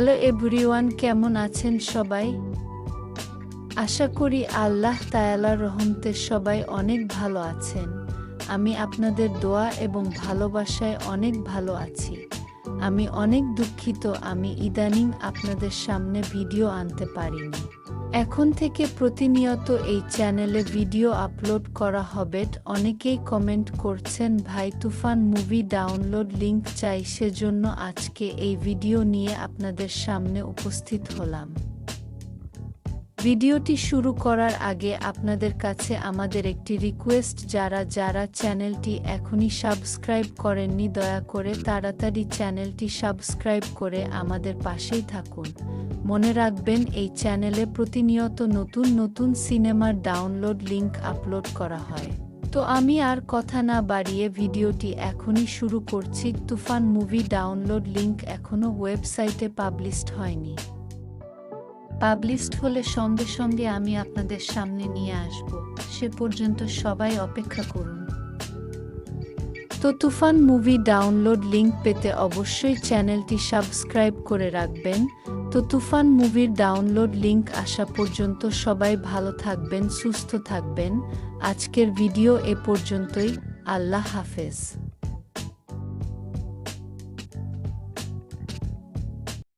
Hello everyone, কেমন আছেন সবাই? আশা করি আল্লাহ তাআলার রহমতে সবাই অনেক ভালো আছেন। আমি আপনাদের দোয়া এবং ভালোবাসায় অনেক ভালো আছি। আমি অনেক দুঃখিত আমি ইদানিং আপনাদের সামনে ভিডিও আনতে পারিনি। এখন থেকে প্রতিনিয়ত এই চ্যানেলে ভিডিও আপলোড করা হবে। অনেকেই কমেন্ট করছেন ভাই তুফান মুভি ডাউনলোড লিংক চাই, সেজন্য আজকে এই ভিডিও নিয়ে আপনাদের সামনে উপস্থিত হলাম। ভিডিওটি শুরু করার আগে আপনাদের কাছে আমাদের একটি রিকোয়েস্ট, যারা যারা চ্যানেলটি এখনই সাবস্ক্রাইব করেননি দয়া করে তাড়াতাড়ি চ্যানেলটি সাবস্ক্রাইব করে আমাদের পাশেই থাকুন। মনে রাখবেন এই চ্যানেলে প্রতিনিয়ত নতুন নতুন সিনেমার ডাউনলোড লিংক আপলোড করা হয়। তো আমি আর কথা না বাড়িয়ে ভিডিওটি এখনই শুরু করছি। তুফান মুভি ডাউনলোড লিংক এখনও ওয়েবসাইটে পাবলিশড হয়নি। পাবলিশড হলে সঙ্গে সঙ্গে আমি আপনাদের সামনে নিয়ে আসব, সে পর্যন্ত সবাই অপেক্ষা করুন। তো তুফান মুভি ডাউনলোড লিংক পেতে অবশ্যই চ্যানেলটি সাবস্ক্রাইব করে রাখবেন। তো তুফান মুভির ডাউনলোড লিংক আসা পর্যন্ত সবাই ভালো থাকবেন, সুস্থ থাকবেন। আজকের ভিডিও এ পর্যন্তই। আল্লাহ হাফেজ।